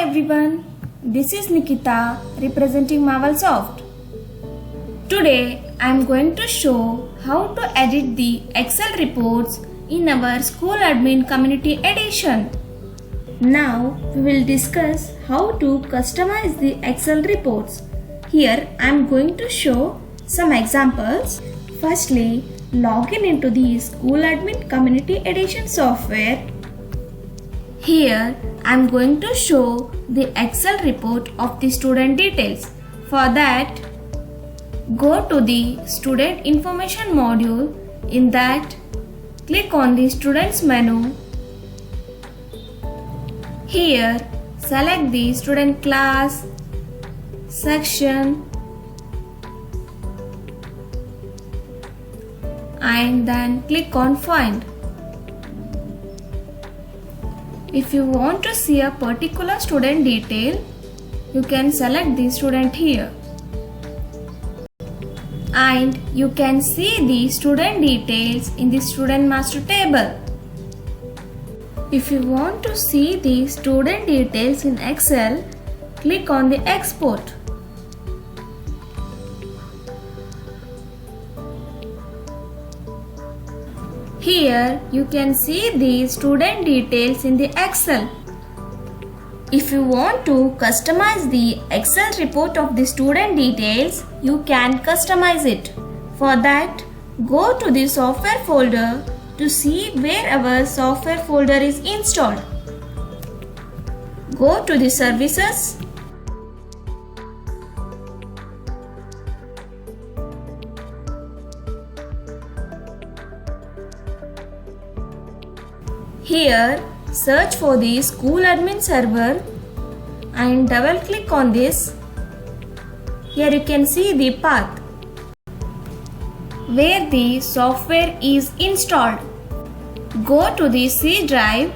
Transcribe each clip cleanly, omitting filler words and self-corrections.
everyone, this is Nikita representing MarvelSoft. Today I am going to show how to edit the Excel reports in our SchoolAdmin Community Edition. Now we will discuss how to customize the Excel reports. Here I am going to show some examples. Firstly, log in into the SchoolAdmin Community Edition software. Here I am going to show the Excel report of the student details. For that, go to the Student Information module. In that, click on the Students menu. Here, select the student class, section, and then click on Find. If you want to see a particular student detail, you can select the student here. And you can see the student details in the student master table. If you want to see the student details in Excel, click on the Export. Here you can see the student details in the Excel. If you want to customize the Excel report of the student details, you can customize it. For that, go to the software folder to see where our software folder is installed. Go to the services. Here, search for the SchoolAdmin server and double click on this. Here you can see the path where the software is installed. Go to the C drive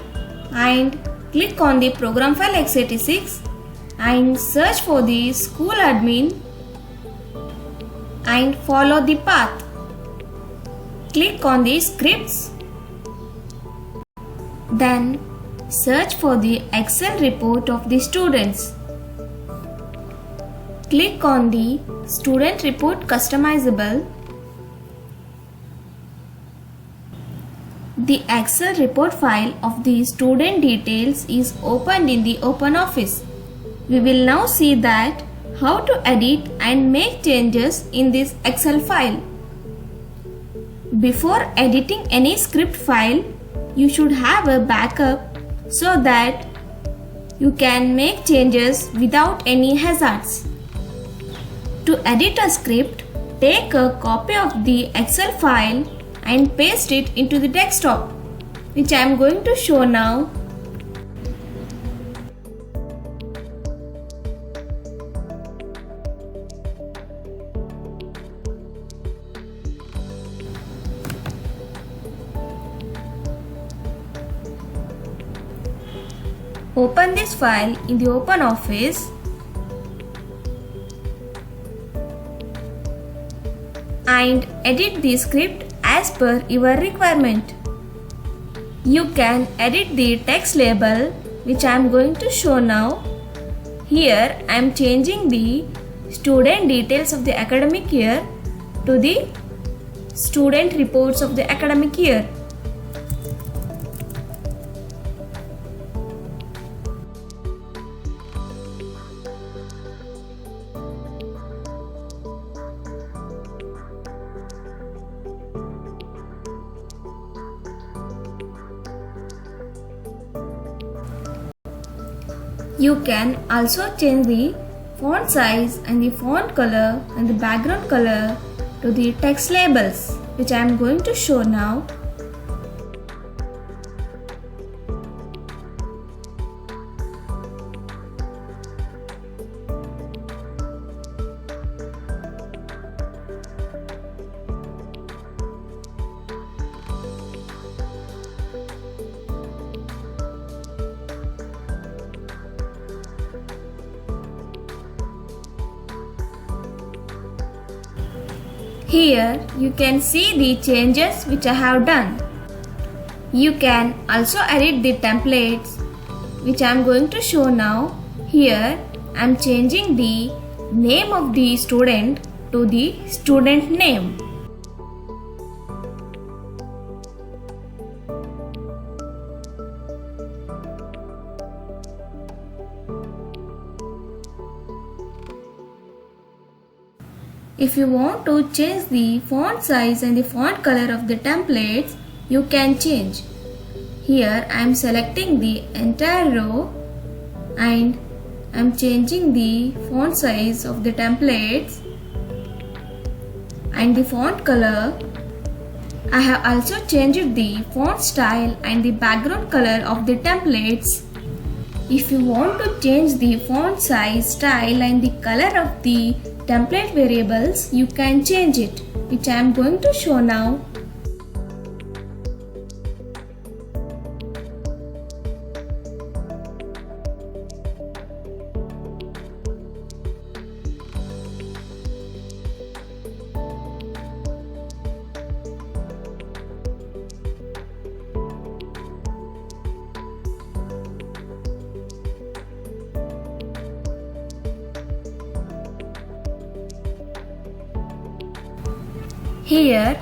and click on the program file x86 and search for the SchoolAdmin and follow the path. Click on the scripts. Then search for the Excel report of the students. Click on the Student Report Customizable. The Excel report file of the student details is opened in the OpenOffice. We will now see that how to edit and make changes in this Excel file. Before editing any script file, you should have a backup so that you can make changes without any hazards. To edit a script, take a copy of the Excel file and paste it into the desktop, which I am going to show now. Open this file in the OpenOffice and edit the script as per your requirement. You can edit the text label, which I am going to show now. Here I am changing the student details of the academic year to the student reports of the academic year. You can also change the font size and the font color and the background color to the text labels, which I am going to show now. Here you can see the changes which I have done. You can also edit the templates, which I am going to show now. Here I am changing the name of the student to the student name. If you want to change the font size and the font color of the templates, you can change. Here I am selecting the entire row and I am changing the font size of the templates and the font color. I have also changed the font style and the background color of the templates. If you want to change the font size, style and the color of the template variables, you can change it, which I am going to show now. Here,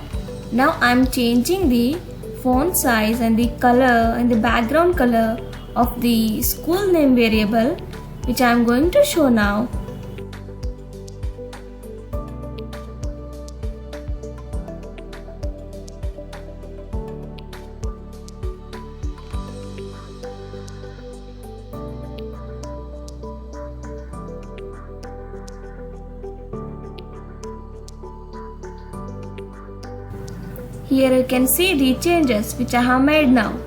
now I am changing the font size and the color and the background color of the school name variable, which I am going to show now. Here you can see the changes which I have made now.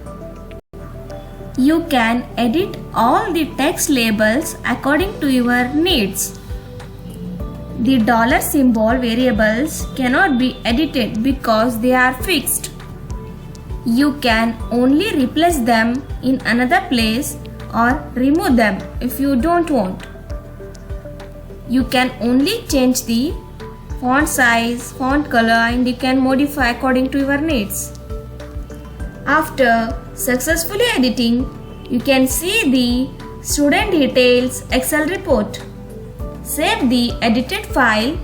You can edit all the text labels according to your needs. The dollar symbol variables cannot be edited because they are fixed. You can only replace them in another place or remove them if you don't want. You can only change the font size, font color and you can modify according to your needs. After successfully editing, you can see the student details Excel report. Save the edited file.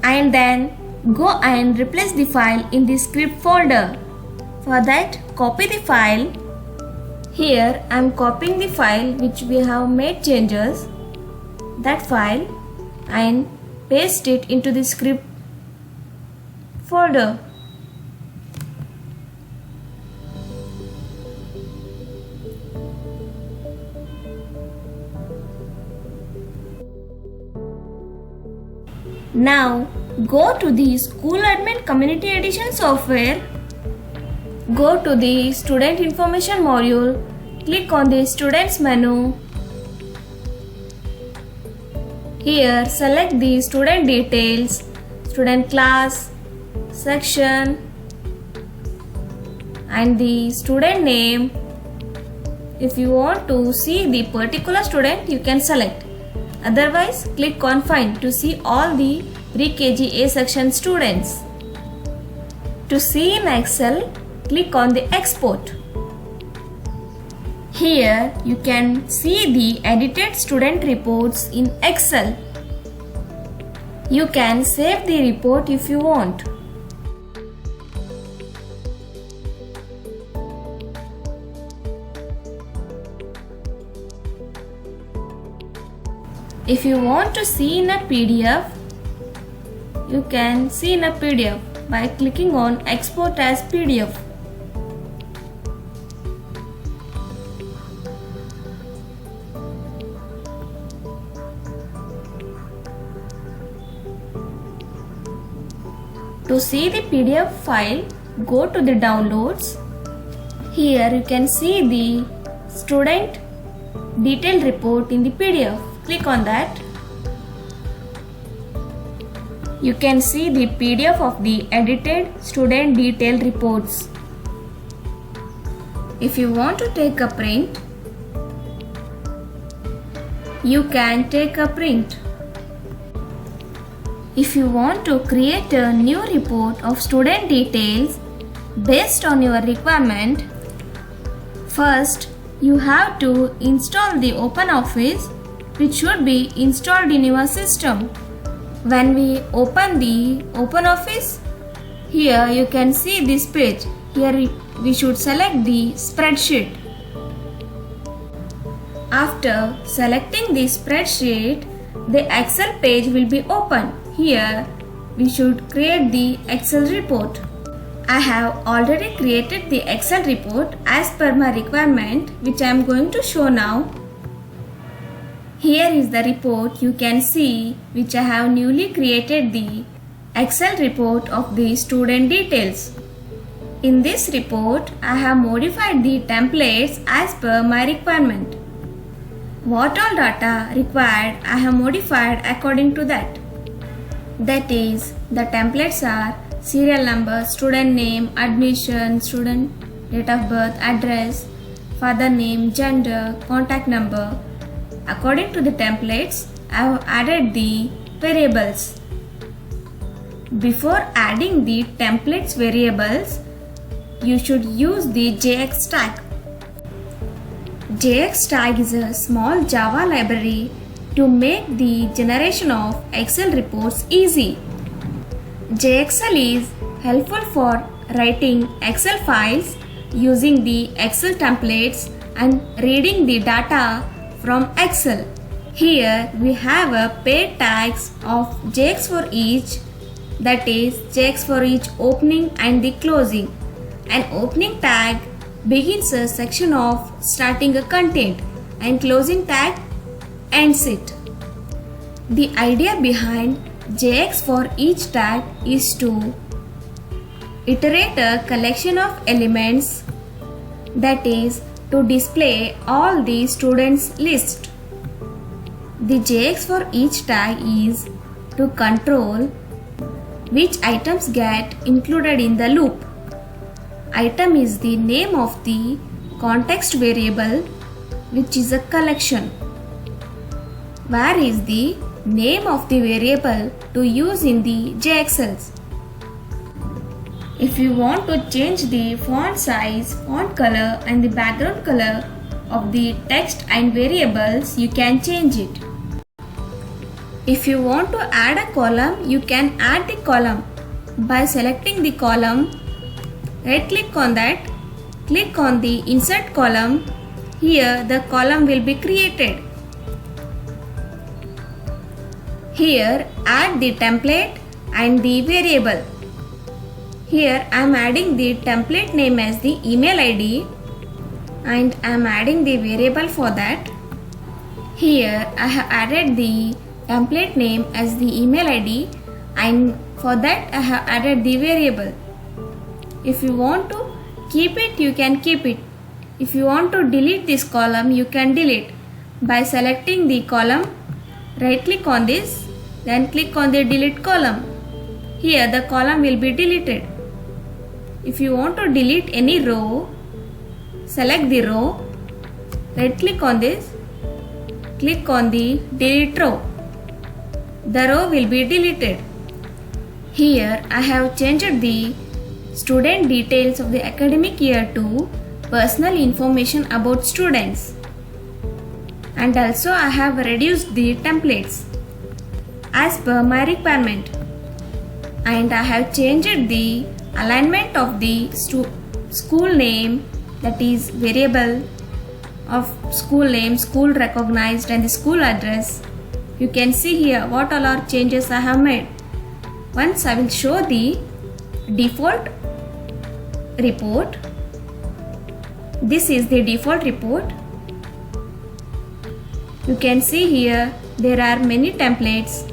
And then go and replace the file in the script folder. For that, copy the file. Here I am copying the file which we have made changes, that file, and paste it into the script folder. Now go to the SchoolAdmin Community Edition software. Go to the Student Information module, click on the Students menu. Here select the student details, student class, section and the student name. If you want to see the particular student, you can select. Otherwise, click on Find to see all the pre-KG A section students. To see in Excel, click on the Export. Here you can see the edited student reports in Excel. You can save the report if you want. If you want to see in a PDF, you can see in a PDF by clicking on Export as PDF. To see the PDF file, go to the downloads. Here you can see the student detailed report in the PDF. Click on that. You can see the PDF of the edited student detailed reports. If you want to take a print, you can take a print. If you want to create a new report of student details based on your requirement, first you have to install the OpenOffice, which should be installed in your system. When we open the OpenOffice, here you can see this page. Here we should select the spreadsheet. After selecting the spreadsheet, the Excel page will be open. Here we should create the Excel report. I have already created the Excel report as per my requirement, which I am going to show now. Here is the report you can see, which I have newly created the Excel report of the student details. In this report, I have modified the templates as per my requirement. What all data required I have modified according to that. That is, the templates are serial number, student name, admission, student date of birth, address, father name, gender, contact number. According to the templates, I have added the variables. Before adding the templates variables, you should use the JX tag. JX tag is a small Java library to make the generation of Excel reports easy. JXL is helpful for writing Excel files using the Excel templates and reading the data from Excel. Here we have a paid tags of JX for each, that is JX for each opening and the closing. An opening tag begins a section of starting a content and closing tag ends it. The idea behind JX for each tag is to iterate a collection of elements, that is to display all the students' list. The JX for each tag is to control which items get included in the loop. Item is the name of the context variable, which is a collection. Where is the name of the variable to use in the JX cells? If you want to change the font size, font color and the background color of the text and variables, you can change it. If you want to add a column, you can add the column by selecting the column. Right click on that, click on the insert column. Here the column will be created. Here add the template and the variable. Here I am adding the template name as the email ID and I am adding the variable for that. Here I have added the template name as the email ID and for that I have added the variable. If you want to keep it, you can keep it. If you want to delete this column, you can delete by selecting the column. Right click on this, then click on the delete column. Here the column will be deleted. If you want to delete any row, select the row, right click on this, click on the delete row. The row will be deleted. Here I have changed the student details of the academic year to personal information about students. And also I have reduced the templates as per my requirement. And I have changed the alignment of the school name, that is variable of school name, school recognized and the school address. You can see here what all are changes I have made. Once I will show the default report. This is the default report. You can see here there are many templates.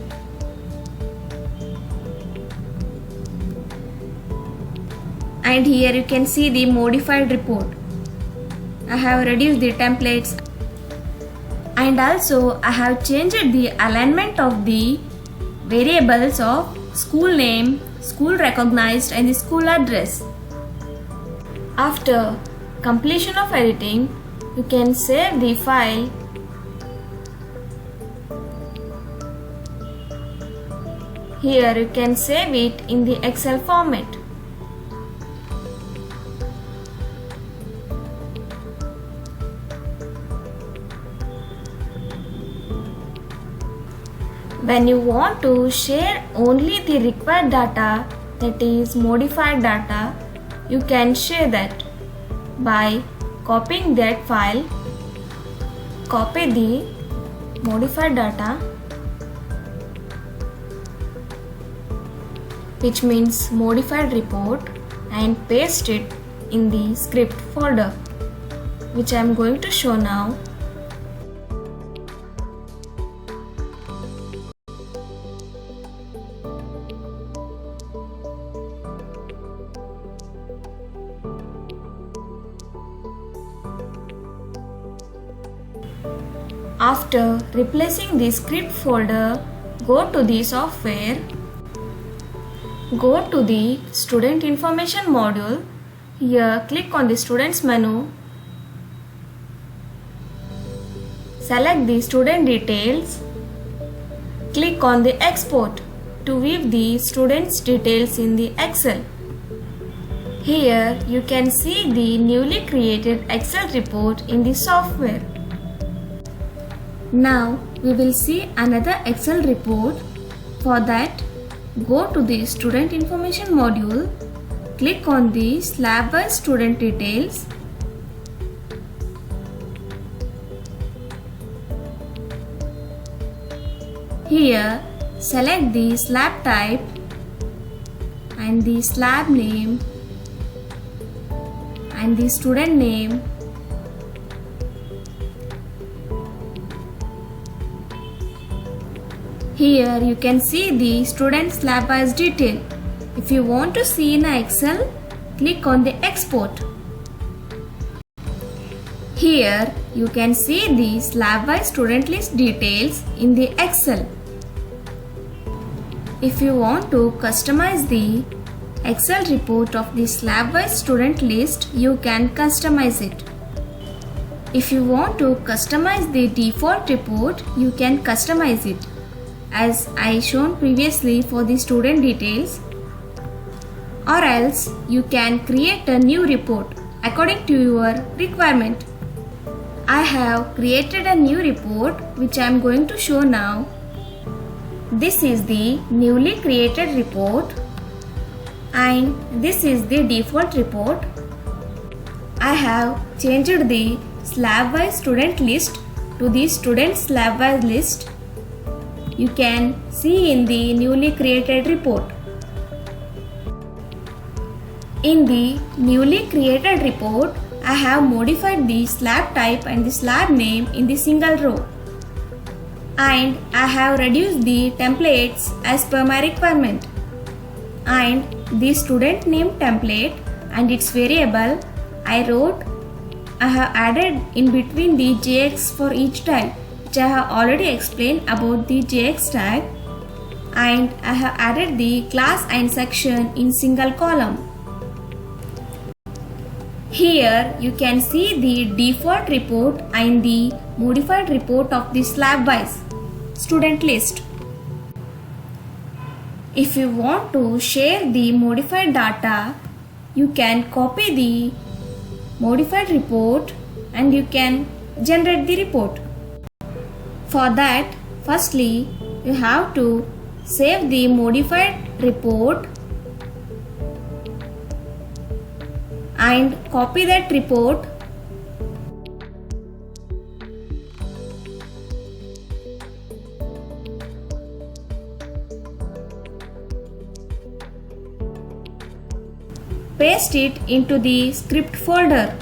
And here you can see the modified report. I have reduced the templates and also I have changed the alignment of the variables of school name, school recognized and the school address. After completion of editing, you can save the file Here you can save it in the Excel format. When you want to share only the required data, that is modified data, you can share that by copying that file. Copy the modified data, which means modified report, and paste it in the script folder, which I am going to show now. After replacing the script folder, go to the software, go to the student information module. Here click on the students menu, select the student details, click on the export to view the students details in the Excel. Here you can see the newly created Excel report in the software. Now we will see another Excel report. For that, go to the student information module, click on the slab-wise student details, here select the slab type and the slab name and the student name. Here you can see the student slab-wise detail. If you want to see in Excel, click on the export. Here you can see the slab-wise student list details in the Excel. If you want to customize the Excel report of the slab-wise student list, you can customize it. If you want to customize the default report, you can customize it, as I shown previously for the student details, or else you can create a new report according to your requirement. I have created a new report which I am going to show now. This is the newly created report and this is the default report. I have changed the slab-wise student list to the student slab-wise list. You can see in the newly created report. In the newly created report, I have modified the slab type and the slab name in the single row. And I have reduced the templates as per my requirement. And the student name template and its variable, I have added in between the JX for each tag. I have already explained about the JX tag, and I have added the class and section in single column. Here you can see the default report and the modified report of the slab-wise student list. If you want to share the modified data, you can copy the modified report and you can generate the report. For that, firstly, you have to save the modified report and copy that report. Paste it into the script folder.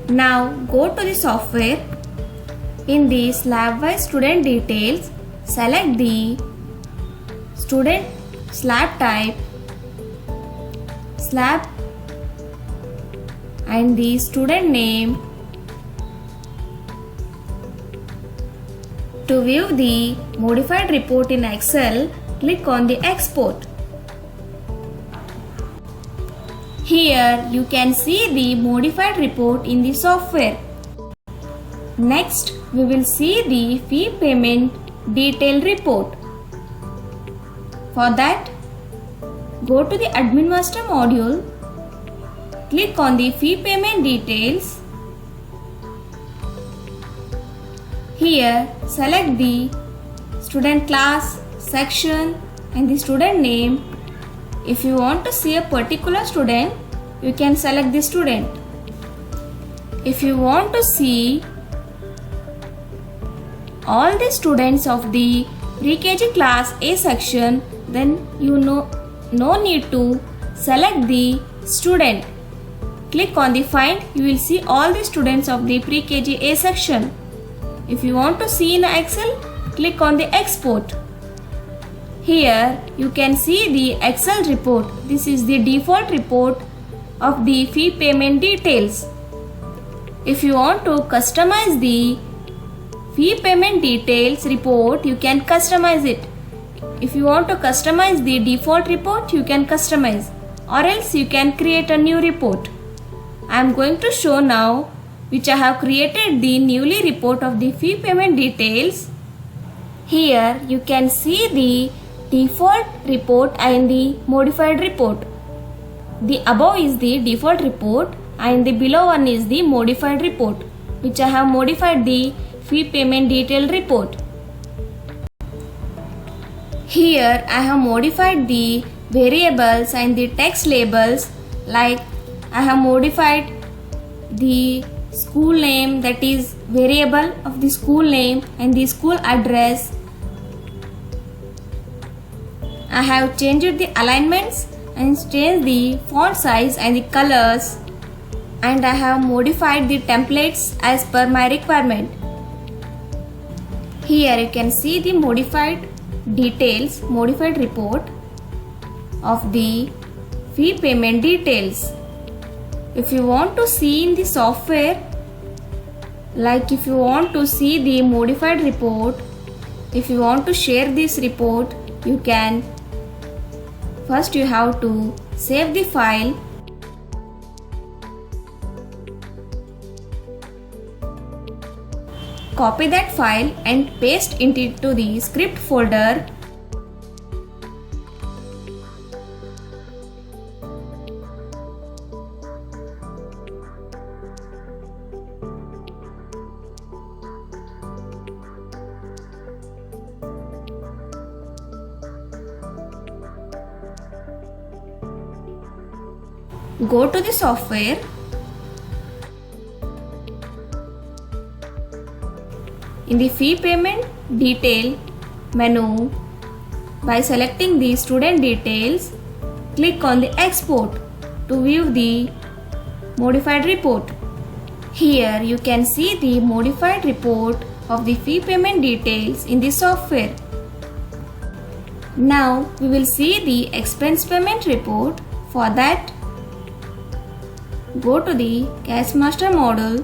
Now go to the software. In the slab-wise student details, select the student slab type, slab and the student name To view the modified report in Excel, click on the Export. Here you can see the modified report in the software. Next, we will see the fee payment detail report. For that, go to the Admin Master module, click on the fee payment details. Here, select the student class, section and the student name. If you want to see a particular student, you can select the student. If you want to see all the students of the pre-KG class A section, then no need to select the student. Click on the find, you will see all the students of the pre-KG A section. If you want to see in Excel, click on the export. Here you can see the Excel report. This is the default report of the fee payment details. If you want to customize the fee payment details report, you can customize it. If you want to customize the default report, you can customize, or else you can create a new report. I am going to show now which I have created the newly report of the fee payment details. Here you can see the default report and the modified report. The above is the default report and the below one is the modified report, which I have modified the fee payment detail report. Here I have modified the variables and the text labels, like I have modified the school name, that is variable of the school name, and the school address. I have changed the alignments and changed the font size and the colors, and I have modified the templates as per my requirement. Here you can see the modified details, modified report of the fee payment details. If you want to see in the software, like if you want to see the modified report, if you want to share this report, you can. First you have to save the file. Copy that file and paste it into the script folder. Go to the software. In the fee payment detail menu, by selecting the student details, click on the export to view the modified report. Here you can see the modified report of the fee payment details in the software. Now we will see the expense payment report. For that, go to the Cash Master module.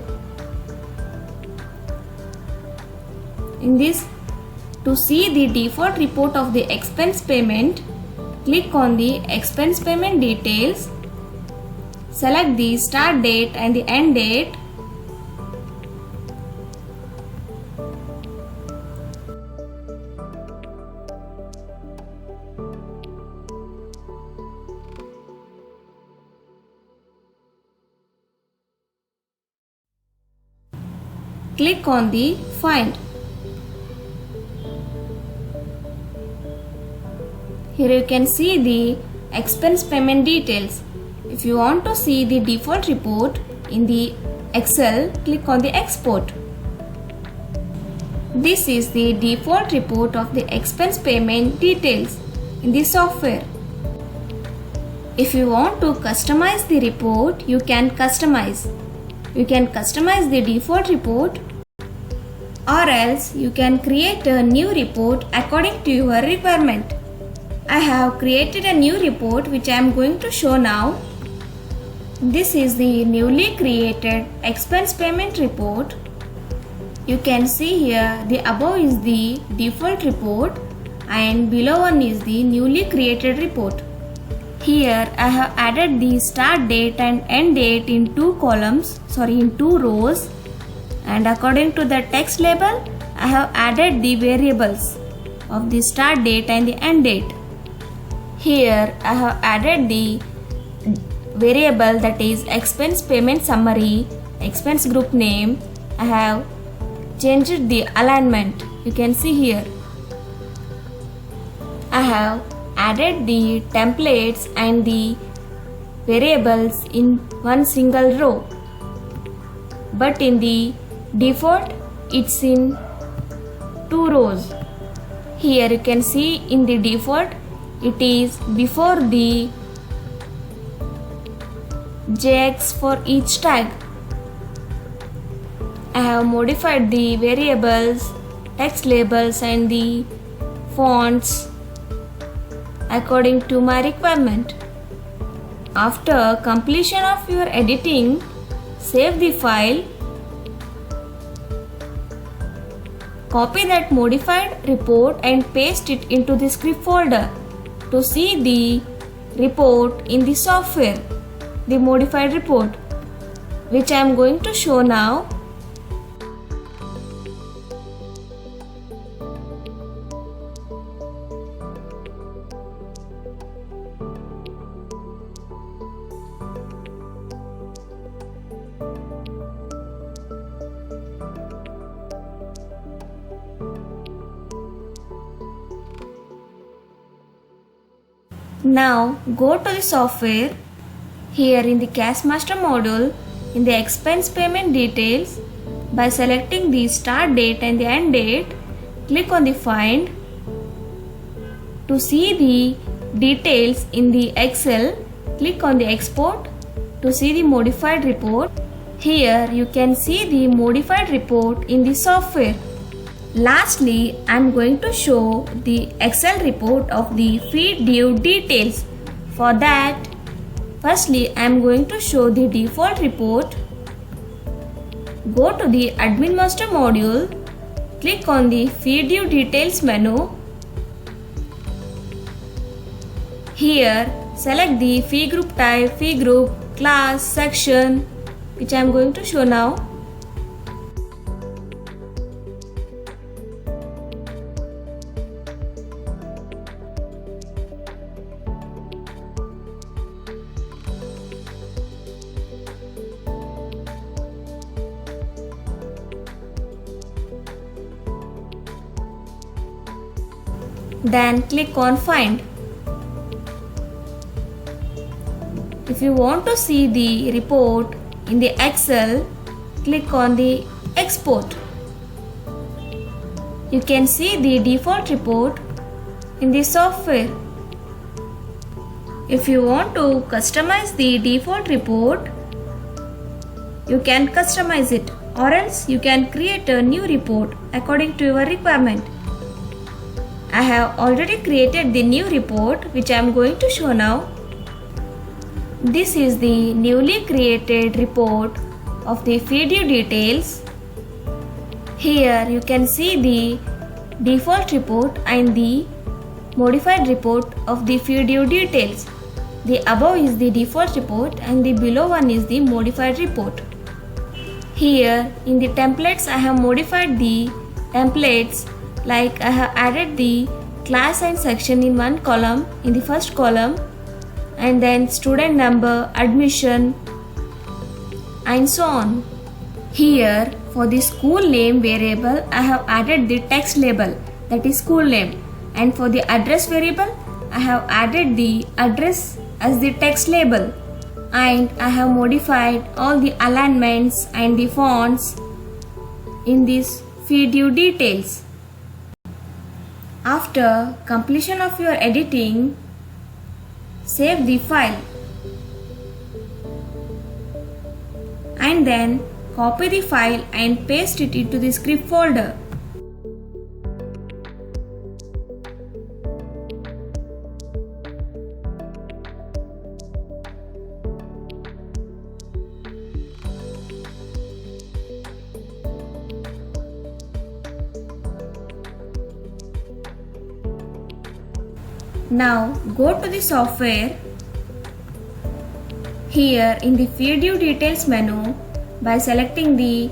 In this, to see the default report of the expense payment, click on the expense payment details, select the start date and the end date. Click on the find. Here you can see the expense payment details. If you want to see the default report in the Excel, click on the export. This is the default report of the expense payment details in the software. If you want to customize the report, you can customize. You can customize the default report, or else you can create a new report according to your requirement. I have created a new report which I am going to show now. This is the newly created expense payment report. You can see here the above is the default report and below one is the newly created report. Here I have added the start date and end date in two rows, and according to the text label I have added the variables of the start date and the end date. Here I have added the variable that is expense payment summary, expense group name. I have changed the alignment. You can see here. I have added the templates and the variables in one single row, but in the default it's in two rows. Here you can see in the default it is before the JX for each tag. I have modified the variables, text labels and the fonts according to my requirement. After completion of your editing, save the file, copy that modified report and paste it into the script folder to see the report in the software, the modified report, which I am going to show now. Now go to the software. Here in the Cash Master module, in the expense payment details, by selecting the start date and the end date, click on the find. To see the details in the Excel, click on the export to see the modified report. Here you can see the modified report in the software. Lastly, I am going to show the Excel report of the fee due details. For that, firstly I am going to show the default report. Go to the Admin Master module, click on the fee due details menu. Here select the fee group type, fee group, class, section, which I am going to show now. Then click on find. If you want to see the report in the Excel, click on the export. You can see the default report in the software. If you want to customize the default report, you can customize it, or else you can create a new report according to your requirement. I have already created the new report, which I am going to show now. This is the newly created report of the fee due details. Here you can see the default report and the modified report of the fee due details. The above is the default report and the below one is the modified report. Here in the templates I have modified the templates, like I have added the class and section in one column, in the first column, and then student number, admission, and so on. Here for the school name variable I have added the text label, that is school name, and for the address variable I have added the address as the text label, and I have modified all the alignments and the fonts in this fee due details. After completion of your editing, save the file and then copy the file and paste it into the script folder. Now go to the software. Here in the View Details menu, by selecting the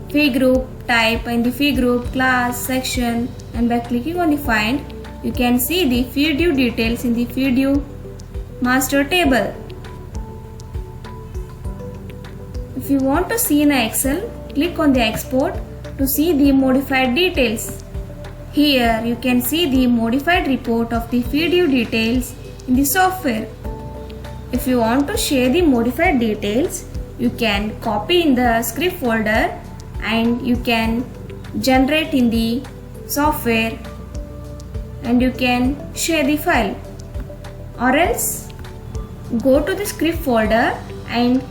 fee group type and the fee group, class, section, and by clicking on the find, you can see the fee due details in the fee due master table. If you want to see in Excel, click on the export to see the modified details. Here you can see the modified report of the fee due details in the software. If you want to share the modified details, you can copy in the script folder and you can generate in the software and you can share the file, or else go to the script folder and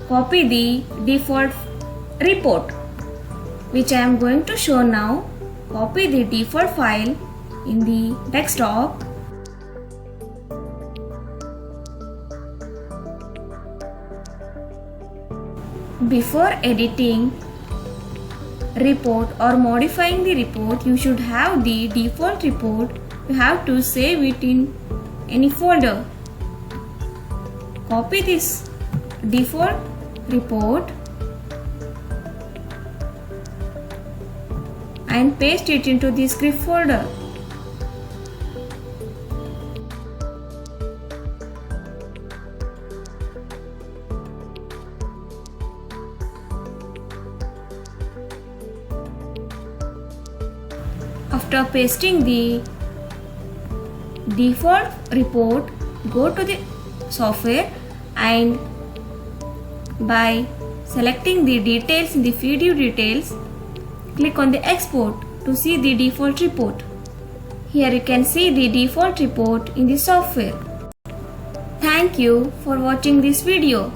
copy the default report, which I am going to show now. Copy the default file in the desktop. Before editing report or modifying the report, you should have the default report. You have to save it in any folder. Copy this default report and paste it into the script folder. After pasting the default report, go to the software and by selecting the details in the View Details, click on the export to see the default report. Here you can see the default report in the software. Thank you for watching this video.